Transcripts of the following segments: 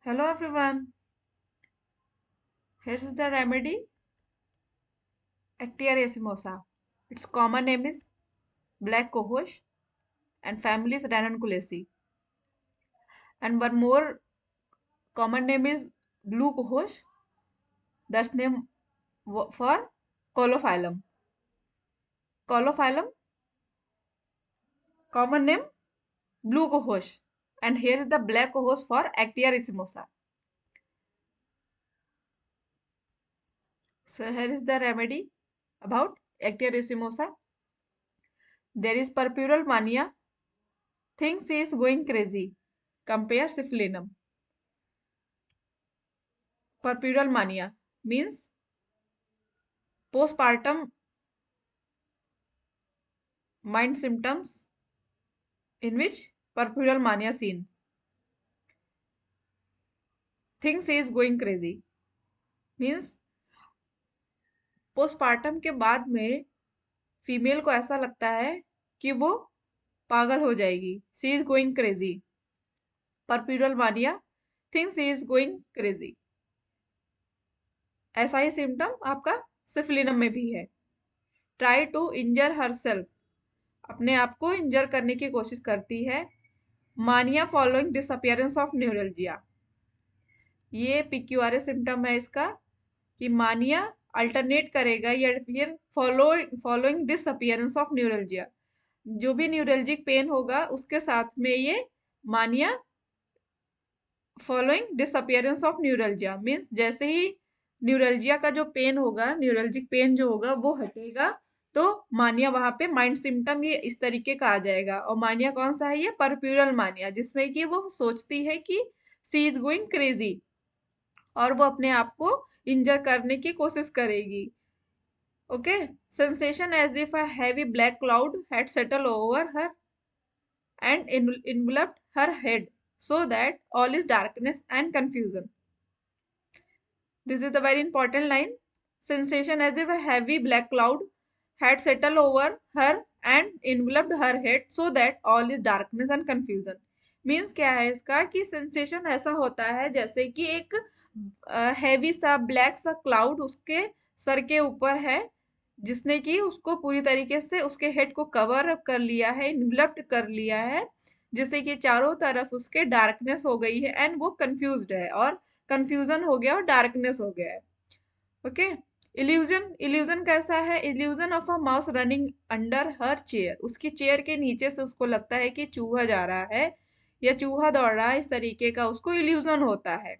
Hello everyone. Here is the remedy Actiaria racemosa. Its common name is black cohosh and family is Ranunculaceae. And one more common name is blue cohosh. That's name for Colophyllum. Colophyllum, common name blue cohosh. And here is the black cohosh for Actiaria racemosa. So here is the remedy about Actiaria racemosa. There is purpural mania. Things is going crazy. Compare syphilinum. Purpural mania means postpartum mind symptoms in which purpural mania seen. Things is going crazy means postpartum के बाद में female को ऐसा लगता है कि वो पागल हो जाएगी. She is going crazy. Puerperal mania, things is going crazy. ऐसा ही सिम्टम आपका सिफिलिनम में भी है. Try to injure herself, अपने आप को इंजर करने की कोशिश करती है. मानिया फॉलोइंग डिसअपियरेंस ऑफ न्यूरल्जिया, ये पीक्यूआरए सिम्टम है इसका कि मानिया अल्टरनेट करेगा या फिर फॉलोइंग डिसअपियरेंस ऑफ न्यूरल्जिया. जो भी न्यूरल्जिक पेन होगा उसके साथ में ये मानिया following disappearance of neuralgia means जैसे ही न्यूरल्जिया का जो पेन होगा, न्यूरल्जिक पेन जो होगा वो हटेगा तो मानिया वहां पे माइंड सिम्टम ये इस तरीके का आ जाएगा. और मानिया कौन सा है? ये परप्यूरल मानिया, जिसमें कि वो सोचती है कि सी इज गोइंग क्रेजी और वो अपने आप को इंजर करने की कोशिश करेगी. Okay. Sensation as if a heavy black cloud had settle over her and enveloped her head so that all is darkness and confusion. This is a very important line. Sensation as if a heavy black cloud had settled over her and enveloped her head so that all is darkness and confusion. Means क्या है इसका कि sensation ऐसा होता है जैसे कि एक हैवी सा ब्लैक सा क्लाउड उसके सर के ऊपर है जिसने कि उसको पूरी तरीके से उसके हेड को कवर अप कर लिया है, इन्वलप्ड कर लिया है, जिससे कि चारों तरफ उसके डार्कनेस हो गई है एंड वो कंफ्यूज्ड है और कंफ्यूजन हो गया और डार्कनेस हो गया है. ओके. इल्यूजन, इल्यूजन कैसा है? Illusion of a mouse running under her chair, उसकी चेयर के नीचे से उसको लगता है कि चूहा जा रहा है या चूहा दौड़ रहा है, इस तरीके का उसको इल्यूजन होता है.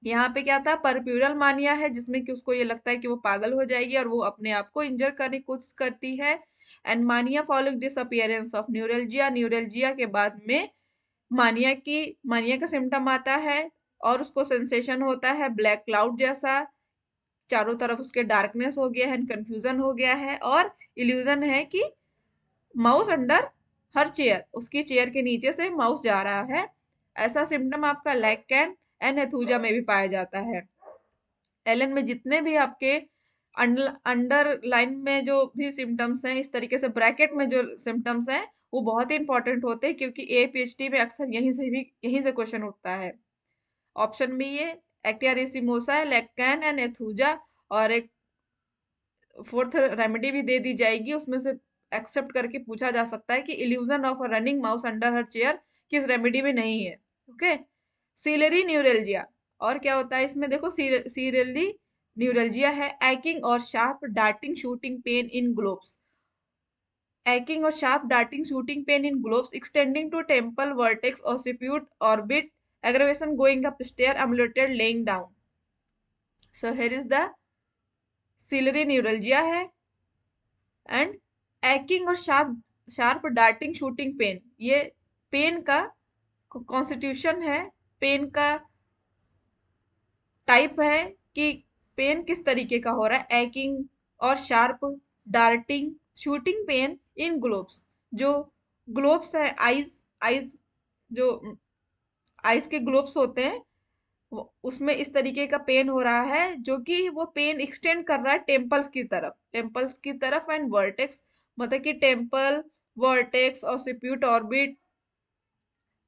यहाँ पे क्या था? परप्यूरल मानिया है जिसमें कि उसको ये लगता है कि वो पागल हो जाएगी और वो अपने आप को इंजर करने की कोशिश करती है. एंड मानिया following disappearance of neuralgia, neuralgia के बाद में मानिया का सिम्टम आता है और उसको सेंसेशन होता है ब्लैक क्लाउड जैसा, चारों तरफ उसके डार्कनेस हो गया है, कंफ्यूजन हो गया है और इल्यूजन है कि माउस अंडर हर चेयर, उसकी चेयर के नीचे से माउस जा रहा है. ऐसा सिम्टम आपका लैक्कैन एंड एथुजा में भी पाया जाता है. एलन में जितने भी आपके अंडरलाइन में जो भी सिम्टम्स हैं, इस तरीके से ब्रैकेट में जो सिम्टम्स हैं वो बहुत ही इंपॉर्टेंट होते हैं क्योंकि एपीएचडी में अक्सर यहीं से क्वेश्चन उठता है. ऑप्शन में ये एक्टिया लेक्कैन एंड एथुजा और एक फोर्थ रेमेडी भी दे दी जाएगी, उसमें से एक्सेप्ट करके पूछा जा सकता है कि illusion of a running mouse under her chair किस रेमेडी में नहीं है. ओके. सीलरी न्यूरल्जिया, और क्या होता है इसमें? देखो, सीलरी न्यूरल्जिया है एकिंग और sharp darting shooting pain in globes. Aching और sharp darting shooting pain in globes extending to temple vertex occiput orbit aggravation going up stair ambulated laying down. So here is the ciliary neuralgia है and aching और sharp darting shooting pen, ये pen का constitution है, pen का type है कि pen किस तरीके का हो रहा है. एकिंग और sharp darting shooting pain in globes, जो ग्लोब्स है आईज जो आइस के ग्लोब्स होते हैं उसमें इस तरीके का पेन हो रहा है जो कि वो पेन एक्सटेंड कर रहा है टेम्पल्स की तरफ एंड वर्टेक्स, मतलब कि टेम्पल वर्टेक्स और सिप्यूट ऑर्बिट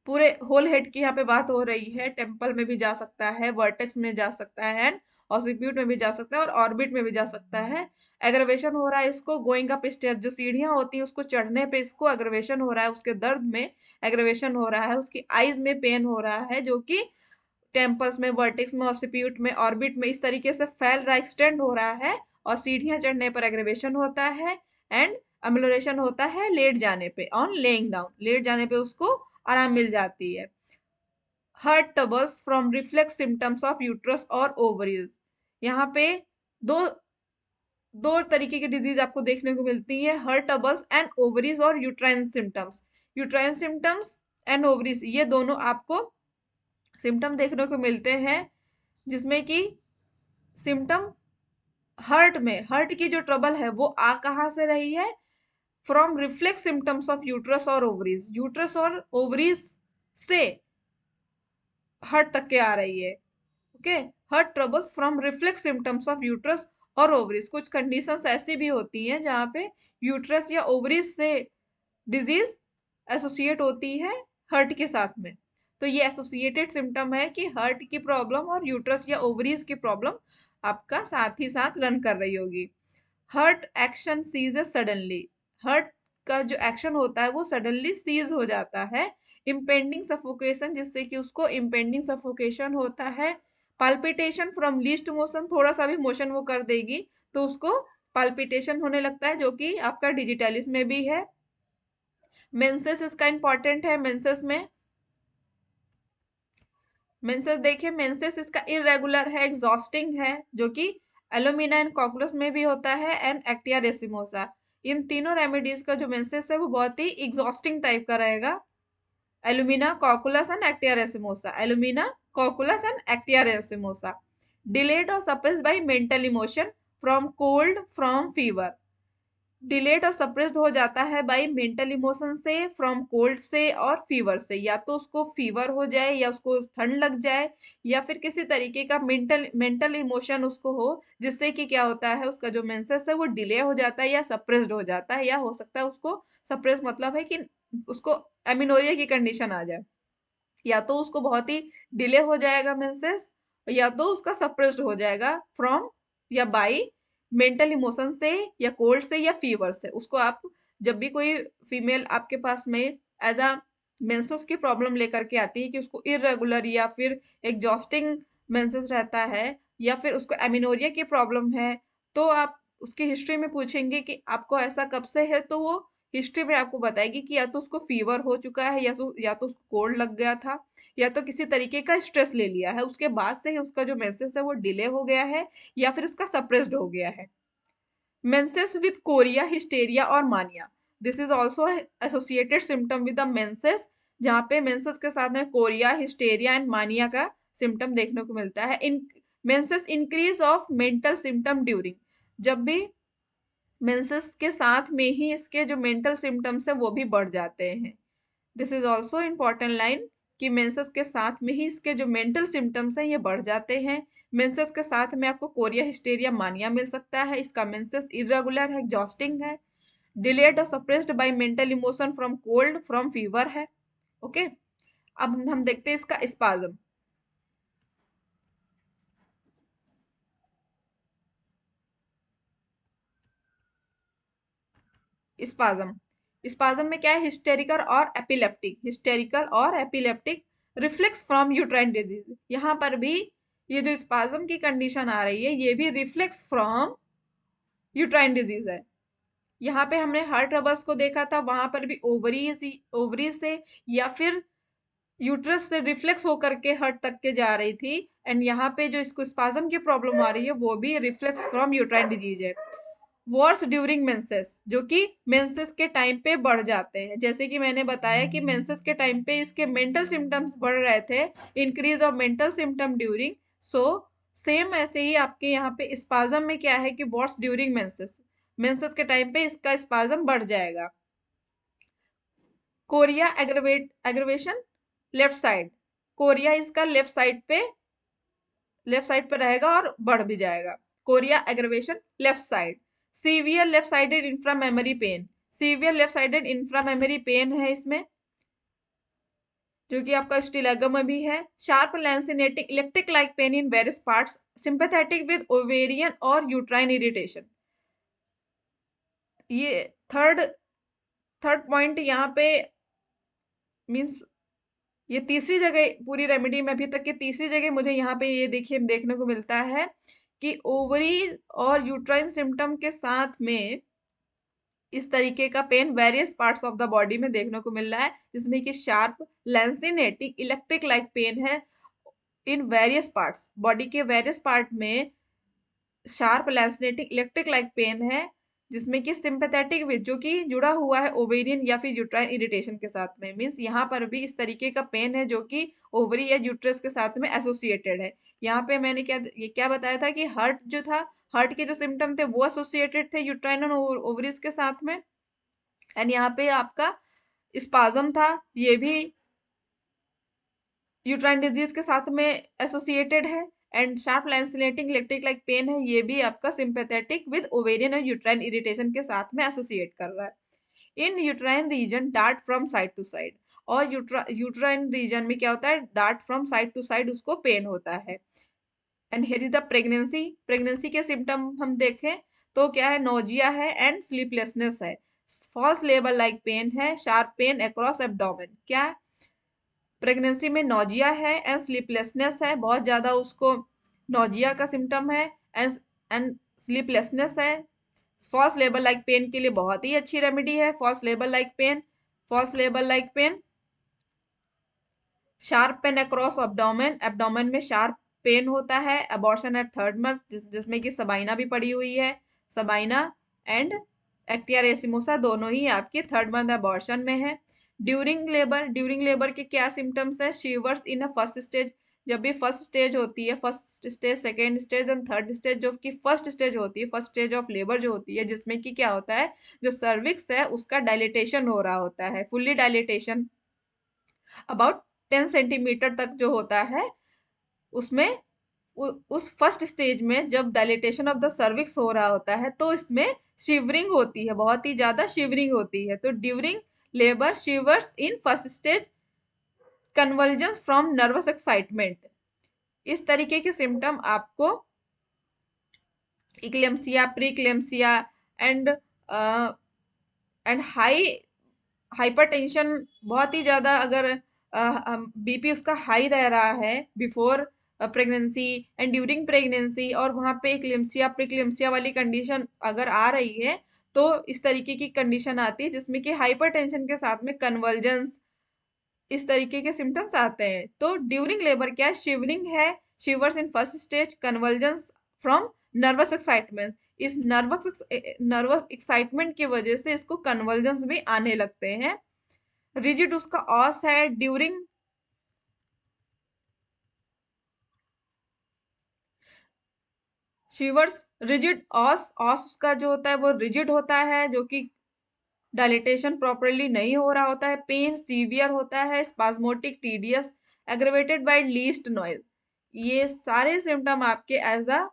पूरे होल हेड की यहाँ पे बात हो रही है। टेम्पल में भी जा सकता है, वर्टेक्स में जा सकता है, एंड ऑसिक्यूट में भी जा सकता है, और ऑर्बिट में भी जा सकता है। एग्रवेशन हो रहा है इसको गोइंग अप स्टेयर, जो सीढ़ियां होती है उसको चढ़ने पे इसको एग्रवेशन हो रहा है, उसके दर्द में एग्रवेशन हो रहा है, उसकी आईज में पेन हो रहा है, जो कि टेम्पल्स में, वर्टेक्स में, ऑसिप्यूट में, ऑर्बिट में इस तरीके से फैल रहा, एक्सटेंड हो रहा है। और सीढ़ियां चढ़ने पर एग्रवेशन होता है, एंड अम्लोरेशन होता है लेट जाने पे, ऑन लेइंग डाउन, लेट जाने पे उसको आराम मिल जाती है। Heart troubles from reflex symptoms of uterus और ओवरीज, यहाँ पे दो दो तरीके की डिजीज आपको देखने को मिलती है, हार्ट ट्रबल्स एंड ओवरीज और uterine symptoms. Uterine symptoms and ovaries, ये दोनों आपको सिम्टम देखने को मिलते हैं, जिसमें कि सिम्टम हार्ट में, हार्ट की जो ट्रबल है वो आ कहाँ से रही है, from reflex symptoms of uterus और ओवरीज, यूट्रस और ओवरीज से हार्ट तक के आ रही है। Okay, heart troubles from reflex symptoms of uterus और ओवरीज, कुछ कंडीशंस ऐसी भी होती हैं जहाँ पे यूट्रस या ओवरीज से डिजीज एसोसिएट होती है हार्ट के साथ में। तो ये एसोसिएटेड सिम्टम है कि हार्ट की प्रॉब्लम और यूट्रस या ओवरीज की प्रॉब्लम आपका साथ ही साथ रन कर रही होगी। Heart action ceases suddenly, heart का जो एक्शन होता है वो सडनली सीज हो जाता है। इम्पेंडिंग सफोकेशन, जिससे कि उसको इम्पेंडिंग सफोकेशन होता है। पाल्पिटेशन फ्रॉम लीस्ट मोशन, थोड़ा सा भी मोशन वो कर देगी तो उसको पाल्पिटेशन होने लगता है, जो कि आपका डिजिटलिस में भी है। मेंसेस इसका इंपॉर्टेंट है, मेंसेस में, मेंसेस देखिए, मेंसेस इसका इरेगुलर है, एग्जॉस्टिंग है, जो कि एलुमिना एंड कॉकुलस में भी होता है, एंड एक्टिया रेसिमोसा। इन तीनों रेमेडीज का जो मेंसेस है वो बहुत ही एग्जॉस्टिंग टाइप का रहेगा। Alumina, cocculus and actaea racemosa, alumina, cocculus and actaea racemosa. Delayed और suppressed by mental emotion from cold, from fever, delayed और सप्रेस्ड हो जाता है बाई मेंटल इमोशन से, फ्रॉम कोल्ड से और फीवर से, या तो उसको फीवर हो जाए या उसको ठंड लग जाए, या फिर किसी तरीके का मेंटल मेंटल इमोशन उसको हो, जिससे कि क्या होता है उसका जो मेंसेस है वो डिले हो जाता है या सप्रेस्ड हो जाता है, या हो सकता है उसको सप्रेस मतलब है कि उसको एमिनोरिया की कंडीशन आ जाए, या तो उसको बहुत ही डिले हो जाएगा मेंसेस, या तो उसका सप्रेस्ड हो जाएगा फ्रॉम या बाई मेंटल इमोशन से, या कोल्ड से, या फीवर से। उसको आप जब भी कोई फीमेल आपके पास में एज अ मेंसेस की प्रॉब्लम लेकर के आती है कि उसको इरेगुलर या फिर एग्जॉस्टिंग मेंसेस रहता है, या फिर उसको एमिनोरिया की प्रॉब्लम है, तो आप उसकी हिस्ट्री में पूछेंगे कि आपको ऐसा कब से है, तो वो हिस्ट्री में आपको बताएगी कि या तो उसको फीवर हो चुका है, या तो उसको कोल्ड लग गया था, या तो किसी तरीके का स्ट्रेस ले लिया है, उसके बाद से ही उसका जो मेंसेस है वो डिले हो गया है, या फिर उसका सप्रेस्ड हो गया है। मेंसेस विद कोरिया, हिस्टेरिया और मानिया, this is also associated symptom with the menses, जहाँ पे मेंसेस के साथ में कोरिया, हिस्टेरिया एंड मानिया का सिम्टम देखने को मिलता है। In menses increase of mental symptom during, जब भी मेंसेस के साथ में ही इसके जो मेंटल सिम्टम्स है वो भी बढ़ जाते हैं। This is also important line कि मेंसेस के साथ में ही इसके जो मेंटल सिम्टम्स हैं ये बढ़ जाते हैं। मेंसेस के साथ में आपको कोरिया, हिस्टेरिया, मानिया मिल सकता है। इसका मेंसेस इरेगुलर है, एग्जॉस्टिंग है, डिलेड और suppressed by mental emotion from cold, from fever है। ओके, अब हम देखते हैं इसका स्पाज्म। स्पाज्म, स्पाज्म में क्या है, हिस्टेरिकल और एपिलेप्टिक, हिस्टेरिकल और epileptic reflex from uterine disease. यहाँ पर भी ये जो स्पाज्म की कंडीशन आ रही है ये भी रिफ्लेक्स फ्रॉम यूट्राइन डिजीज है। यहाँ पे हमने हार्ट ट्रबल्स को देखा था, वहां पर भी ओवरीज से या फिर यूट्रस से रिफ्लेक्स होकर के हार्ट तक के जा रही थी, एंड यहाँ पे जो इसको स्पाज्म की प्रॉब्लम आ रही है वो भी रिफ्लेक्स फ्रॉम यूट्राइन डिजीज है। वॉर्स ड्यूरिंग मेंसेस, जो कि मेंसेस के टाइम पे बढ़ जाते हैं, जैसे कि मैंने बताया कि मेंसेस के टाइम पे इसके मेंटल सिम्टम्स बढ़ रहे थे, increase of mental symptom during, so same ऐसे ही आपके यहाँ पे स्पाज्म में क्या है कि वॉर्स ड्यूरिंग मेंसेस, मेंसेस के टाइम पे इसका स्पाज्म बढ़ जाएगा। Chorea aggravation left side, chorea इसका लेफ्ट साइड पे रहेगा और बढ़ भी जाएगा। Chorea aggravation left side. Severe left sided infra mammary pain, severe left sided infra mammary pain है इसमें। जो कि आपका स्टिलैगम में भी है। Sharp lancinating electric like pain in various parts, sympathetic with ovarian और यूट्राइन इरिटेशन। ये थर्ड थर्ड पॉइंट यहाँ पे मीन्स ये तीसरी जगह पूरी रेमेडी में, अभी तक की तीसरी जगह मुझे यहाँ पे ये देखिए देखने को मिलता है कि ओवरी और यूट्राइन सिम्टम के साथ में इस तरीके का pain various parts of the body में देखने को मिल रहा है, जिसमें कि sharp lancinating electric like pain है इन वेरियस पार्ट्स, बॉडी के वेरियस पार्ट में sharp lancinating electric like pain है, जिसमें कि सिंपैथेटिक विद जो कि जुड़ा हुआ है ओवेरियन या फिर यूट्राइन इरिटेशन के साथ में। मींस यहाँ पर भी इस तरीके का पेन है जो कि ओवरी या यूट्रस के साथ में एसोसिएटेड है। यहाँ पे मैंने क्या बताया था कि हर्ट जो था, हर्ट के जो सिम्टम थे वो एसोसिएटेड थे यूट्राइन और ओवरीज के साथ में। एंड यहाँ पे आपका स्पाज्म था, ये भी यूट्राइन डिजीज के साथ में एसोसिएटेड है। And sharp lancinating electric like pain है, ये भी आपका सिंपैथेटिक विद ओवेरियन और यूट्राइन इरिटेशन के साथ में एसोसिएट कर रहा है। In uterine region dart from side to side, और यूट्राइन रीजन में क्या होता है, dart from side to side उसको पेन होता है। And here is the pregnancy, pregnancy के सिम्टम हम देखें तो क्या है, नोजिया है एंड स्लीपलेसनेस है, फॉल्स लेबर लाइक पेन है, शार्प पेन अक्रॉस एब्डोमेन। क्या प्रेगनेंसी में नोजिया है एंड स्लीपलेसनेस है, बहुत ज्यादा उसको नोजिया का सिम्टम है एंड स्लीपलेसनेस है। फॉल्स लेबर लाइक पेन के लिए बहुत ही अच्छी रेमेडी है false labour like pain. False labour like pain, sharp pain across abdomen, abdomen में शार्प पेन होता है। अबॉर्शन एट थर्ड मंथ, जिसमें कि सबाइना भी पड़ी हुई है, सबाइना एंड एक्टिया रेसिमोसा दोनों ही आपके थर्ड मंथ अबॉर्शन में है। ड्यूरिंग लेबर, ड्यूरिंग लेबर के क्या सिम्टम्स है, शीवर्स इन अ फर्स्ट स्टेज, जब भी फर्स्ट स्टेज होती है, first stage second stage and third stage, जो कि फर्स्ट स्टेज होती है, फर्स्ट स्टेज ऑफ लेबर जो होती है, जिसमें कि क्या होता है, जो सर्विक्स है उसका डायलिटेशन हो रहा होता है, फुल्ली डायलिटेशन अबाउट 10 सेंटीमीटर तक जो होता है, उसमें उस फर्स्ट स्टेज में जब डायलिटेशन ऑफ द सर्विक्स हो रहा होता है तो इसमें शिवरिंग होती है, बहुत ही ज्यादा शिवरिंग होती है। तो during labour शिवर्स in first stage, convergence from nervous excitement, इस तरीके के सिम्टम आपको eclampsia, pre-eclampsia and and hypertension, बहुत ही ज्यादा अगर बीपी उसका हाई रह रहा है before pregnancy and during pregnancy, और वहां पे क्लिम्सिया प्रीक्लिम्सिया वाली कंडीशन अगर आ रही है, तो इस तरीके की कंडीशन आती है जिसमें कि हाइपरटेंशन के साथ में कन्वर्जेंस, इस तरीके के सिम्टम्स आते हैं। तो ड्यूरिंग लेबर क्या है, शिवरिंग है, शिवर्स इन first stage, convergence from nervous excitement, इस नर्वस एक्साइटमेंट की वजह से इसको कन्वर्जेंस भी आने लगते हैं। रिजिड उसका ऑस है, ड्यूरिंग शिवर्स रिजिड ऑस, ऑस उसका जो होता है वो रिजिड होता है, जो कि डायलिटेशन प्रॉपरली नहीं हो रहा होता है, पेन सीवियर होता है, spasmodic, tedious, aggravated by least noise. ये सारे सिम्टम आपके एज अ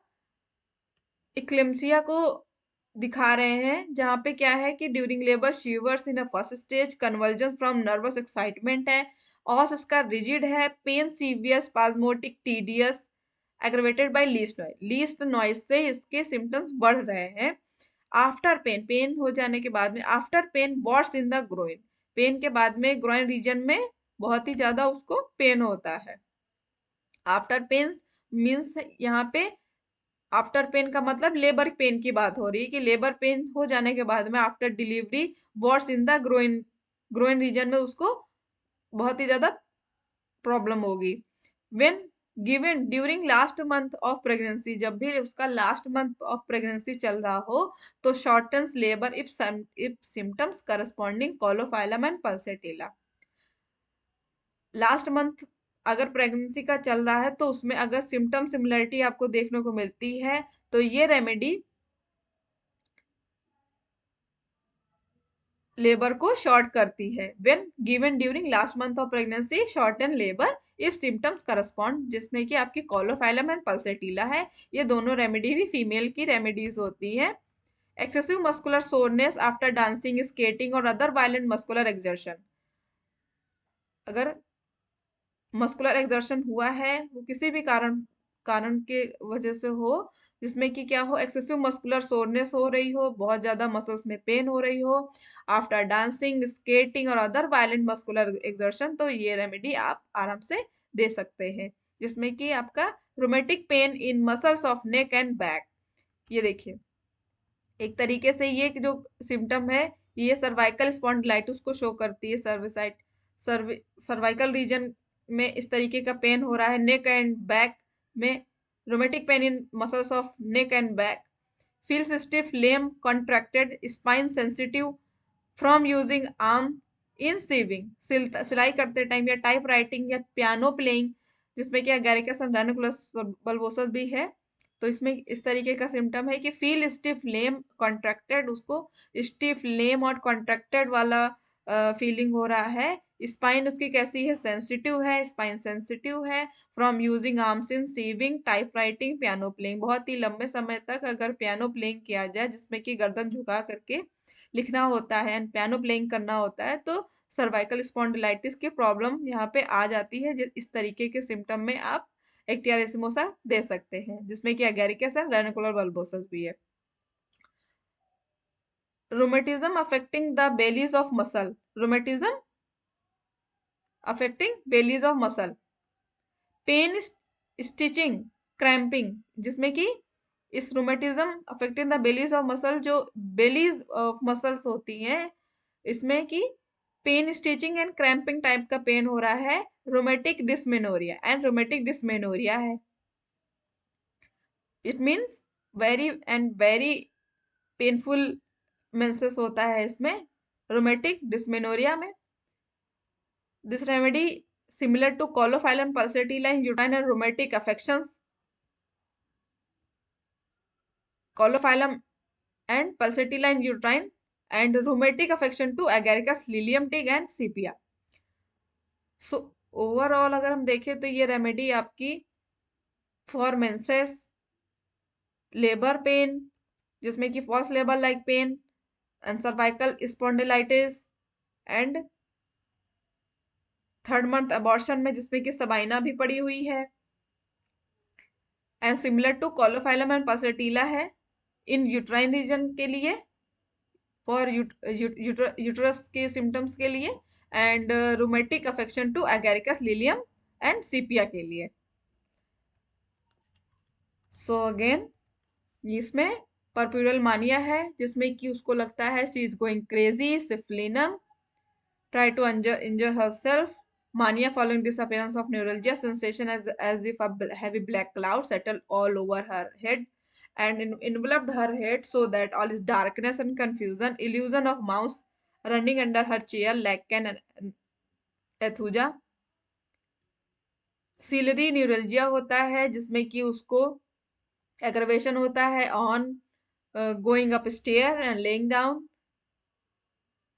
इक्लेम्सिया को दिखा रहे हैं, जहां पे क्या है कि during labour shivers in a first stage, conversion from nervous excitement है, ऑस इसका रिजिड है, pain severe, spasmodic, tedious, aggravated by least noise से इसके सिम्टम्स बढ़ रहे हैं। आफ्टर पेन, पेन हो जाने के बाद में, after pain worse in the groin, pain के बाद में ग्रोइन रीजन में बहुत ही ज्यादा उसको पेन होता है। आफ्टर पेन मीन्स यहाँ पे आफ्टर पेन का मतलब लेबर पेन की बात हो रही है कि लेबर पेन हो जाने के बाद में after delivery worse in the groin, groin region में उसको बहुत ही ज्यादा प्रॉब्लम होगी। When given during last month of pregnancy, जब भी उसका लास्ट मंथ ऑफ प्रेगनेंसी चल रहा हो, तो shortens labour if symptoms corresponding caulophyllum and pulsatilla. Last month अगर प्रेगनेंसी का चल रहा है तो उसमें अगर सिम्टम सिमिलरिटी आपको देखने को मिलती है, तो ये रेमेडी लेबर को शॉर्ट करती है। When given during last month of pregnancy shorten labour if symptoms correspond, जिसमें कि आपकी कोलोफाइलम एंड पल्सेटिला है, ये दोनों रेमेडी भी फीमेल की रेमेडीज होती हैं। Excessive muscular soreness after dancing, skating और अदर वायलेंट मस्कुलर एक्सर्शन, अगर मस्कुलर एक्सर्शन हुआ है, वो किसी भी कारण के वजह से हो, जिसमें कि क्या हो, एक्सेसिव मस्कुलर सोरनेस हो रही हो, बहुत ज्यादा मसल्स में पेन हो रही हो आफ्टर डांसिंग, स्केटिंग और अदर वायलेंट मस्कुलर एक्सर्शन, तो ये रेमेडी आप आराम से दे सकते हैं, जिसमें कि आपका rheumatic pain in muscles of neck and back. ये देखिए, एक तरीके से ये जो सिम्टम है, ये सर्वाइकल स्पॉन्डिलाइटिस को शो करती है। सर्वाइकल रीजन में इस तरीके का पेन हो रहा है, नेक एंड बैक में, rheumatic pain in muscles of neck and back, feels stiff, lame, contracted, spine sensitive from using arm in sewing, सिलाई करते टाइम या टाइप राइटिंग या पियानो प्लेइंग, जिसमें कि एगारिकस एंड रैनिकुलस बल्बोसस भी है। तो इसमें इस तरीके का सिम्टम है कि फील स्टिफ लेम कॉन्ट्रैक्टेड, उसको स्टिफ लेम और कॉन्ट्रैक्टेड वाला फीलिंग हो रहा है। स्पाइन उसकी कैसी है, सेंसिटिव है, स्पाइन सेंसिटिव है from using arms in sewing, type writing, piano playing, बहुत ही लंबे समय तक अगर पियानो प्लेइंग किया जाए जिसमें कि गर्दन झुका करके लिखना होता है एंड पियानो प्लेइंग करना होता है, तो सर्वाइकल स्पॉन्डिलाइटिस की प्रॉब्लम यहाँ पे आ जाती है। इस तरीके के सिम्टम में आप एक्टियारिस्मोसा दे सकते हैं, जिसमें कि एगारिकस एंड रेनिकुलर बल्बोसस भी है। Rheumatism affecting the bellies of muscle, rheumatism affecting bellies of muscle, pain, stitching, cramping, जिसमें कि इस rheumatism affecting the bellies of muscle, जो बेलीज ऑफ मसल्स होती हैं, इसमें कि pain, stitching and cramping type का पेन हो रहा है, rheumatic dysmenorrhoea and rheumatic dysmenorrhoea है। It means very and very painful menses होता है इसमें, रोमेटिक डिस्मेनोरिया में। This remedy similar to caulophyllum pulsatilla in uterine and rheumatic affections, caulophyllum and pulsatilla in uterine and rheumatic affection to agaricus, lilium tig and sepia. So overall अगर हम देखें तो ये remedy आपकी फॉर मेंसेस, लेबर पेन जिसमें कि false labour like pain and cervical spondylitis and third month abortion में जिसमें कि सबाइना भी पड़ी हुई है, and similar to caulophyllum and pulsatilla है इन यूट्राइन रीजन के लिए, फॉर यूटरस के सिम्टम्स के लिए, and rheumatic affection to agaricus, lilium and sepia के लिए। सो अगेन इसमें परप्यूरल मानिया है, जिसमें कि उसको लगता है she is going crazy, syphilinum, try to injure herself, mania following disappearance of neuralgia, sensation as if a heavy black cloud settled all over her head and enveloped her head so that all is darkness and confusion, illusion of mouse running under her chair, lichen and aethusa. Ciliary neuralgia होता है, जिसमें कि उसको aggravation होता है on going up stair and laying down.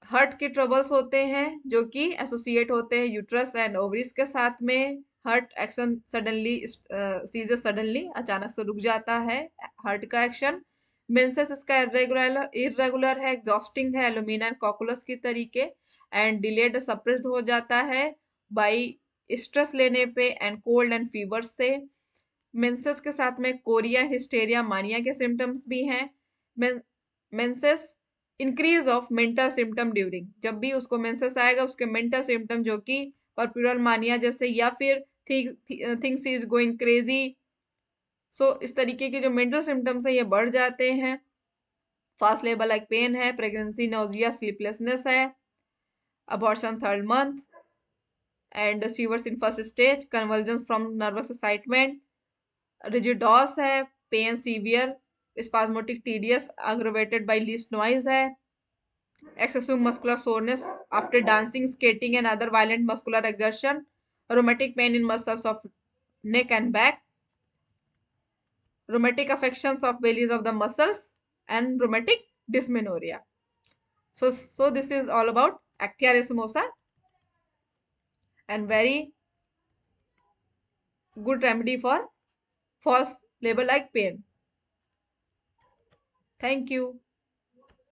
Heart के troubles होते हैं जो कि एसोसिएट होते हैं यूट्रस एंड ओवरीज के साथ में। Heart action suddenly, ceases suddenly, अचानक से रुक जाता है हर्ट का एक्शन। मेंसेस इसका इरेगुलर है, एग्जॉस्टिंग है, एलुमिना एंड कॉकुलस की तरीके, एंड डिलेड सप्रेस्ड हो जाता है बाई स्ट्रेस लेने पे एंड कोल्ड एंड फीवर से। मेंसेस के साथ में कोरिया, हिस्टेरिया, मानिया के सिम्टम्स भी हैं। Menses increase of mental symptom during, जब भी उसको मेंसेस आएगा उसके मेंटल सिम्टम जो कि परप्यूरल मानिया जैसे, या फिर थिंग्स इज गोइंग क्रेजी, सो इस तरीके के जो मेंटल सिम्टम्स है ये बढ़ जाते हैं। फास्ट लेबर लाइक पेन है, प्रेगनेंसी, नोजिया, स्लीपलेसनेस है, abortion third month and shivers in first stage, convergence from nervous excitement, rigid os है, pain severe, spasmodic tedious aggravated by least noise है, excessive muscular soreness after dancing, skating and other violent muscular exertion, rheumatic pain in muscles of neck and back, rheumatic affections of bellies of the muscles and rheumatic dysmenorrhea. So this is all about actia racemosa and very good remedy for false labor like pain. Thank you.